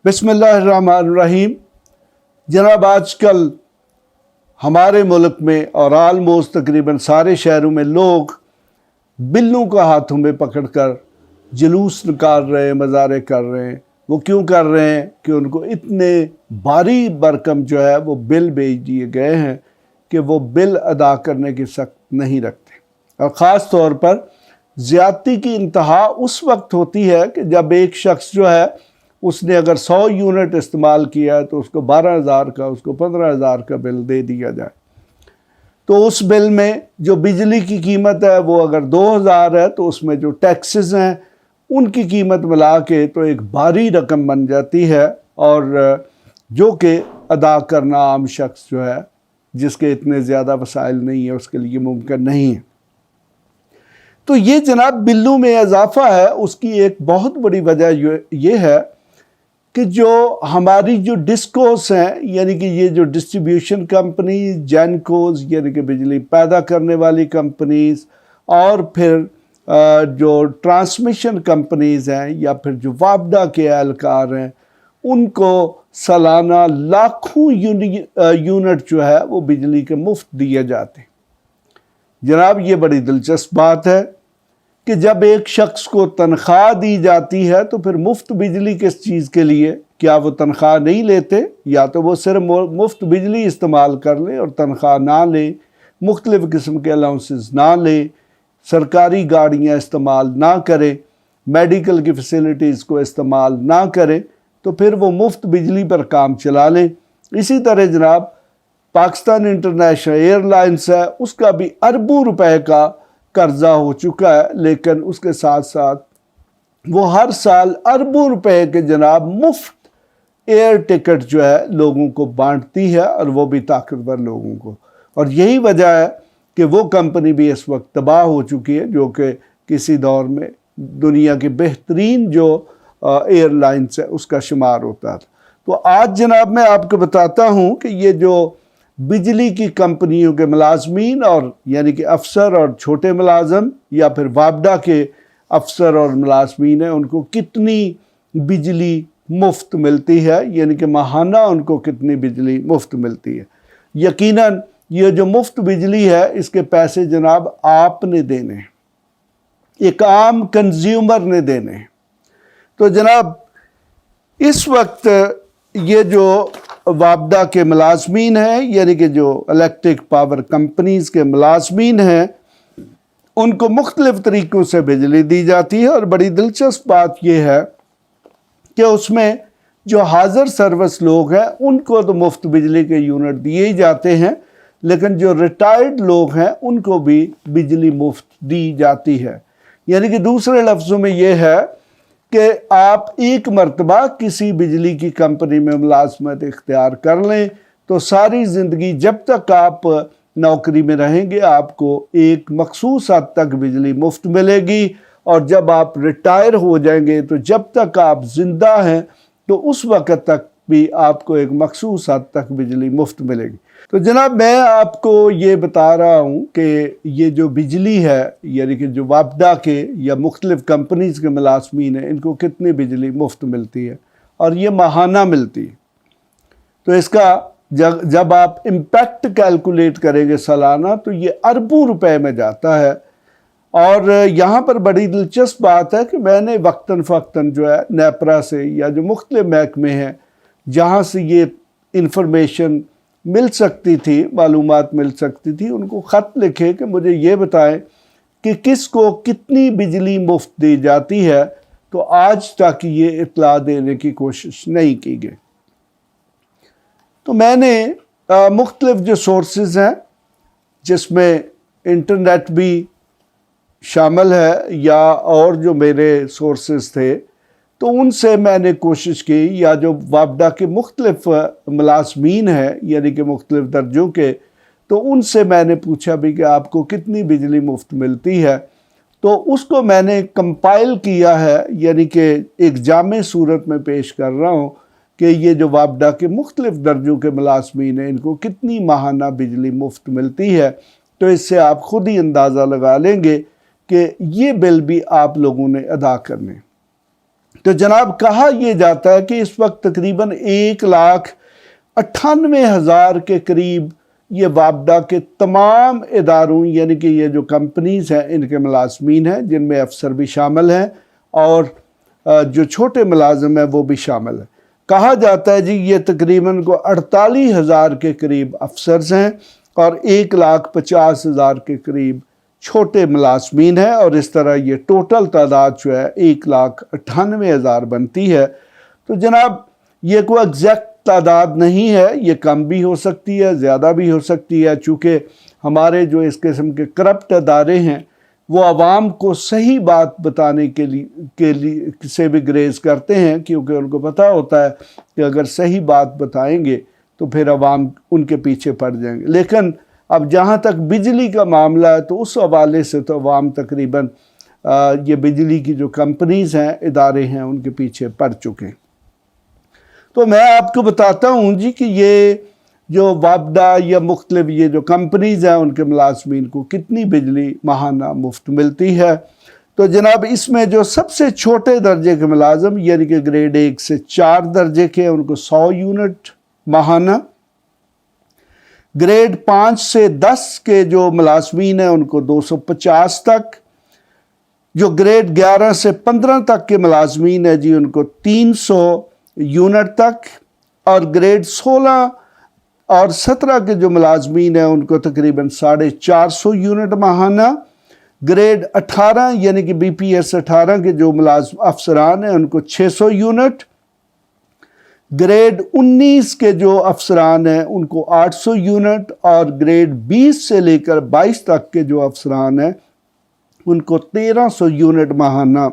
بسم اللہ الرحمن الرحیم۔ جناب آج کل ہمارے ملک میں اور آلموسٹ تقریباً سارے شہروں میں لوگ بلوں کو ہاتھوں میں پکڑ کر جلوس نکال رہے ہیں، مظاہرے کر رہے ہیں۔ وہ کیوں کر رہے ہیں کہ ان کو اتنے بھاری برکم جو ہے وہ بل بھیج دیے گئے ہیں کہ وہ بل ادا کرنے کی سخت نہیں رکھتے، اور خاص طور پر زیادتی کی انتہا اس وقت ہوتی ہے کہ جب ایک شخص جو ہے اس نے اگر 100 یونٹ استعمال کیا ہے تو اس کو 12,000 کا، اس کو 15,000 کا بل دے دیا جائے۔ تو اس بل میں جو بجلی کی قیمت ہے وہ اگر 2,000 ہے تو اس میں جو ٹیکسز ہیں ان کی قیمت ملا کے تو ایک بھاری رقم بن جاتی ہے، اور جو کہ ادا کرنا عام شخص جو ہے جس کے اتنے زیادہ وسائل نہیں ہیں اس کے لیے ممکن نہیں ہے۔ تو یہ جناب بلوں میں اضافہ ہے، اس کی ایک بہت بڑی وجہ یہ ہے کہ جو ہماری جو ڈسکوز ہیں، یعنی کہ یہ جو ڈسٹریبیوشن کمپنیز، جینکوز یعنی کہ بجلی پیدا کرنے والی کمپنیز، اور پھر جو ٹرانسمیشن کمپنیز ہیں یا پھر جو وابڈا کے اہلکار ہیں، ان کو سالانہ لاکھوں یونٹ جو ہے وہ بجلی کے مفت دیے جاتے ہیں۔ جناب یہ بڑی دلچسپ بات ہے کہ جب ایک شخص کو تنخواہ دی جاتی ہے تو پھر مفت بجلی کس چیز کے لیے؟ کیا وہ تنخواہ نہیں لیتے؟ یا تو وہ صرف مفت بجلی استعمال کر لیں اور تنخواہ نہ لیں، مختلف قسم کے الاؤنسز نہ لیں، سرکاری گاڑیاں استعمال نہ کریں، میڈیکل کی فیسلٹیز کو استعمال نہ کریں، تو پھر وہ مفت بجلی پر کام چلا لیں۔ اسی طرح جناب پاکستان انٹرنیشنل ایئر لائنس ہے، اس کا بھی اربوں روپے کا قرضہ ہو چکا ہے، لیکن اس کے ساتھ ساتھ وہ ہر سال اربوں روپے کے جناب مفت ایئر ٹکٹ جو ہے لوگوں کو بانٹتی ہے، اور وہ بھی طاقتور لوگوں کو۔ اور یہی وجہ ہے کہ وہ کمپنی بھی اس وقت تباہ ہو چکی ہے، جو کہ کسی دور میں دنیا کی بہترین جو ایئر لائنس ہے اس کا شمار ہوتا تھا۔ تو آج جناب میں آپ کو بتاتا ہوں کہ یہ جو بجلی کی کمپنیوں کے ملازمین، اور یعنی کہ افسر اور چھوٹے ملازم، یا پھر وابڈا کے افسر اور ملازمین ہیں، ان کو کتنی بجلی مفت ملتی ہے، یعنی کہ ماہانہ ان کو کتنی بجلی مفت ملتی ہے۔ یقیناً یہ جو مفت بجلی ہے اس کے پیسے جناب آپ نے دینے ہیں، ایک عام کنزیومر نے دینے ہیں۔ تو جناب اس وقت یہ جو وابڈا کے ملازمین ہیں، یعنی کہ جو الیکٹرک پاور کمپنیز کے ملازمین ہیں، ان کو مختلف طریقوں سے بجلی دی جاتی ہے، اور بڑی دلچسپ بات یہ ہے کہ اس میں جو حاضر سروس لوگ ہیں ان کو تو مفت بجلی کے یونٹ دیے ہی جاتے ہیں، لیکن جو ریٹائرڈ لوگ ہیں ان کو بھی بجلی مفت دی جاتی ہے۔ یعنی کہ دوسرے لفظوں میں یہ ہے کہ آپ ایک مرتبہ کسی بجلی کی کمپنی میں ملازمت اختیار کر لیں تو ساری زندگی جب تک آپ نوکری میں رہیں گے آپ کو ایک مخصوص حد تک بجلی مفت ملے گی، اور جب آپ ریٹائر ہو جائیں گے تو جب تک آپ زندہ ہیں تو اس وقت تک بھی آپ کو ایک مخصوص حد تک بجلی مفت ملے گی۔ تو جناب میں آپ کو یہ بتا رہا ہوں کہ یہ جو بجلی ہے، یعنی کہ جو وابڈا کے یا مختلف کمپنیز کے ملازمین ہیں، ان کو کتنی بجلی مفت ملتی ہے، اور یہ ماہانہ ملتی ہے۔ تو اس کا جب آپ امپیکٹ کیلکولیٹ کریں گے سالانہ تو یہ اربوں روپے میں جاتا ہے۔ اور یہاں پر بڑی دلچسپ بات ہے کہ میں نے وقتاً فوقتاً جو ہے نیپرا سے یا جو مختلف محکمے ہیں جہاں سے یہ انفارمیشن مل سکتی تھی، معلومات مل سکتی تھی، ان کو خط لکھے کہ مجھے یہ بتائیں کہ کس کو کتنی بجلی مفت دی جاتی ہے، تو آج تک یہ اطلاع دینے کی کوشش نہیں کی گئی۔ تو میں نے مختلف جو سورسز ہیں جس میں انٹرنیٹ بھی شامل ہے یا اور جو میرے سورسز تھے، تو ان سے میں نے کوشش کی، یا جو وابڈا کے مختلف ملازمین ہیں یعنی کہ مختلف درجوں کے، تو ان سے میں نے پوچھا بھی کہ آپ کو کتنی بجلی مفت ملتی ہے۔ تو اس کو میں نے کمپائل کیا ہے، یعنی کہ ایک جامع صورت میں پیش کر رہا ہوں کہ یہ جو وابڈا کے مختلف درجوں کے ملازمین ہیں ان کو کتنی ماہانہ بجلی مفت ملتی ہے۔ تو اس سے آپ خود ہی اندازہ لگا لیں گے کہ یہ بل بھی آپ لوگوں نے ادا کرنے۔ تو جناب کہا یہ جاتا ہے کہ اس وقت تقریباً 1,98,000 کے قریب یہ وابڈا کے تمام اداروں یعنی کہ یہ جو کمپنیز ہیں ان کے ملازمین ہیں، جن میں افسر بھی شامل ہیں اور جو چھوٹے ملازم ہیں وہ بھی شامل ہیں۔ کہا جاتا ہے جی یہ تقریباً 48,000 کے قریب افسرز ہیں اور 1,50,000 کے قریب چھوٹے ملازمین ہیں، اور اس طرح یہ ٹوٹل تعداد جو ہے 1,98,000 بنتی ہے۔ تو جناب یہ کوئی ایگزیکٹ تعداد نہیں ہے، یہ کم بھی ہو سکتی ہے، زیادہ بھی ہو سکتی ہے، چونکہ ہمارے جو اس قسم کے کرپٹ ادارے ہیں وہ عوام کو صحیح بات بتانے کے لیے سے بھی گریز کرتے ہیں، کیونکہ ان کو پتہ ہوتا ہے کہ اگر صحیح بات بتائیں گے تو پھر عوام ان کے پیچھے پڑ جائیں گے۔ لیکن اب جہاں تک بجلی کا معاملہ ہے تو اس حوالے سے تو عوام تقریباً یہ بجلی کی جو کمپنیز ہیں، ادارے ہیں، ان کے پیچھے پڑ چکے ہیں۔ تو میں آپ کو بتاتا ہوں جی کہ یہ جو وابڈا یا مختلف یہ جو کمپنیز ہیں ان کے ملازمین کو کتنی بجلی ماہانہ مفت ملتی ہے۔ تو جناب اس میں جو سب سے چھوٹے درجے کے ملازم یعنی کہ گریڈ 1 سے 4 درجے کے ان کو 100 یونٹ ماہانہ، گریڈ 5 سے 10 کے جو ملازمین ہیں ان کو 250 تک، جو گریڈ 11 سے 15 تک کے ملازمین ہیں جی ان کو 300 یونٹ تک، اور گریڈ 16 اور 17 کے جو ملازمین ہیں ان کو تقریباً 450 یونٹ ماہانہ، گریڈ 18 یعنی کہ بی پی ایس 18 کے جو افسران ہیں ان کو 600 یونٹ، گریڈ 19 کے جو افسران ہیں ان کو 800 یونٹ، اور گریڈ 20 سے لے کر 22 تک کے جو افسران ہیں ان کو 1300 یونٹ ماہانہ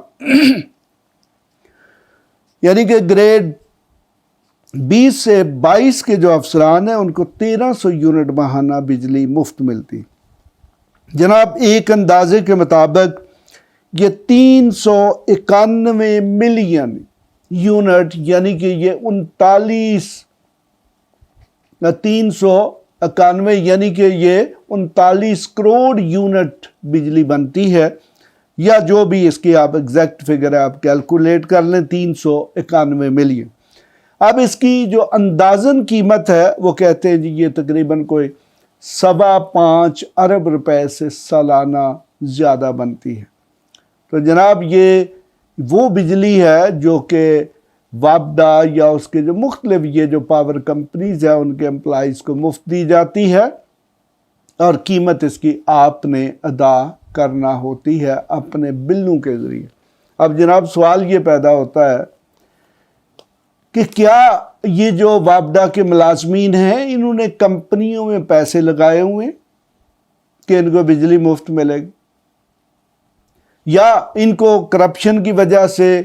یعنی کہ گریڈ 20 سے 22 کے جو افسران ہیں ان کو 1300 یونٹ ماہانہ بجلی مفت ملتی۔ جناب ایک اندازے کے مطابق یہ 391 ملین یونٹ یعنی کہ یہ 391 یعنی کہ یہ 39 کروڑ یونٹ بجلی بنتی ہے، یا جو بھی اس کی آپ ایگزیکٹ فگر ہے آپ کیلکولیٹ کر لیں 391 ملین۔ اب اس کی جو اندازن قیمت ہے وہ کہتے ہیں جی یہ تقریباً کوئی 5.25 ارب روپے سے سالانہ زیادہ بنتی ہے۔ تو جناب یہ وہ بجلی ہے جو کہ وابڈا یا اس کے جو مختلف یہ جو پاور کمپنیز ہیں ان کے امپلائیز کو مفت دی جاتی ہے، اور قیمت اس کی آپ نے ادا کرنا ہوتی ہے اپنے بلوں کے ذریعے۔ اب جناب سوال یہ پیدا ہوتا ہے کہ کیا یہ جو وابڈا کے ملازمین ہیں انہوں نے کمپنیوں میں پیسے لگائے ہوئے کہ ان کو بجلی مفت ملے گی، یا ان کو کرپشن کی وجہ سے،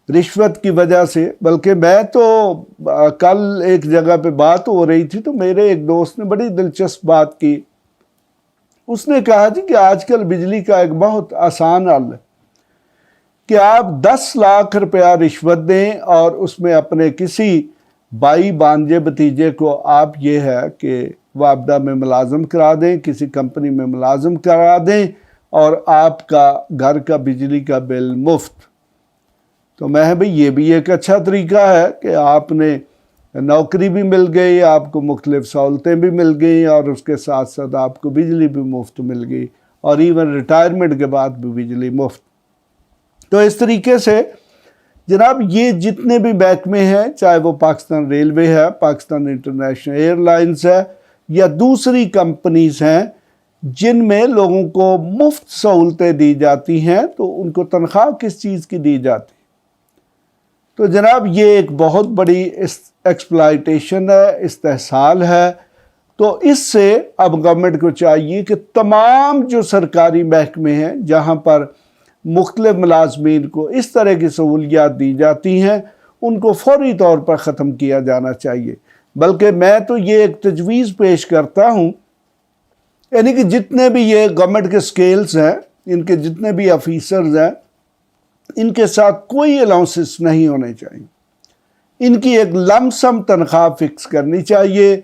رشوت کی وجہ سے؟ بلکہ میں تو کل ایک جگہ پہ بات ہو رہی تھی تو میرے ایک دوست نے بڑی دلچسپ بات کی۔ اس نے کہا جی کہ آج کل بجلی کا ایک بہت آسان حل ہے کہ آپ 10 لاکھ روپیہ رشوت دیں اور اس میں اپنے کسی بھائی بانجے بھتیجے کو آپ یہ ہے کہ وابڈا میں ملازم کرا دیں، کسی کمپنی میں ملازم کرا دیں، اور آپ کا گھر کا بجلی کا بل مفت۔ تو میں بھئی یہ بھی ایک اچھا طریقہ ہے کہ آپ نے نوکری بھی مل گئی، آپ کو مختلف سہولتیں بھی مل گئیں، اور اس کے ساتھ ساتھ آپ کو بجلی بھی مفت مل گئی، اور ایون ریٹائرمنٹ کے بعد بھی بجلی مفت۔ تو اس طریقے سے جناب یہ جتنے بھی محکمے ہیں، چاہے وہ پاکستان ریلوے ہے، پاکستان انٹرنیشنل ایئر لائنز ہے، یا دوسری کمپنیز ہیں جن میں لوگوں کو مفت سہولتیں دی جاتی ہیں، تو ان کو تنخواہ کس چیز کی دی جاتی؟ تو جناب یہ ایک بہت بڑی ایکسپلائٹیشن ہے، استحصال ہے۔ تو اس سے اب گورنمنٹ کو چاہیے کہ تمام جو سرکاری محکمے ہیں جہاں پر مختلف ملازمین کو اس طرح کی سہولیات دی جاتی ہیں ان کو فوری طور پر ختم کیا جانا چاہیے۔ بلکہ میں تو یہ ایک تجویز پیش کرتا ہوں، یعنی کہ جتنے بھی یہ گورنمنٹ کے سکیلز ہیں، ان کے جتنے بھی آفیسرز ہیں، ان کے ساتھ کوئی الاؤنسز نہیں ہونے چاہیے۔ ان کی ایک لم سم تنخواہ فکس کرنی چاہیے،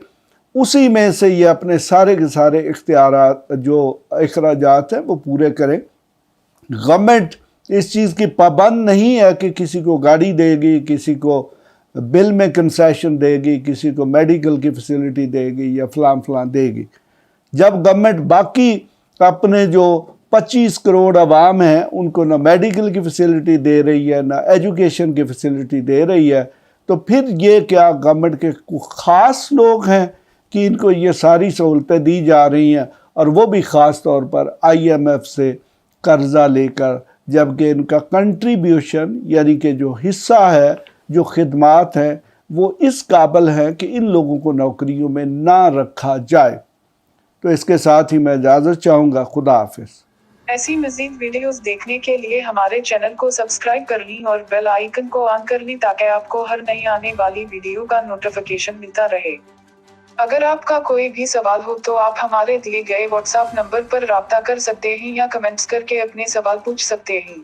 اسی میں سے یہ اپنے سارے کے سارے اختیارات جو اخراجات ہیں وہ پورے کریں۔ گورنمنٹ اس چیز کی پابند نہیں ہے کہ کسی کو گاڑی دے گی، کسی کو بل میں کنسیشن دے گی، کسی کو میڈیکل کی فیسلٹی دے گی یا فلاں دے گی۔ جب گورنمنٹ باقی اپنے جو 25 کروڑ عوام ہیں ان کو نہ میڈیکل کی فیسلٹی دے رہی ہے، نہ ایجوکیشن کی فیسلٹی دے رہی ہے، تو پھر یہ کیا گورنمنٹ کے خاص لوگ ہیں کہ ان کو یہ ساری سہولتیں دی جا رہی ہیں، اور وہ بھی خاص طور پر IMF سے قرضہ لے کر، جبکہ ان کا کنٹریبیوشن یعنی کہ جو حصہ ہے، جو خدمات ہیں، وہ اس قابل ہیں کہ ان لوگوں کو نوکریوں میں نہ رکھا جائے۔ تو اس کے ساتھ ہی میں اجازت چاہوں گا۔ خدا حافظ۔ ایسی مزید ویڈیوز دیکھنے کے لیے ہمارے چینل کو سبسکرائب کر لیں اور بیل آئیکن کو آن کر لیں تاکہ آپ کو ہر نئی آنے والی ویڈیو کا نوٹیفیکیشن ملتا رہے۔ اگر آپ کا کوئی بھی سوال ہو تو آپ ہمارے دیے گئے واٹس ایپ نمبر پر رابطہ کر سکتے ہیں یا کمنٹس کر کے اپنے سوال پوچھ سکتے ہیں۔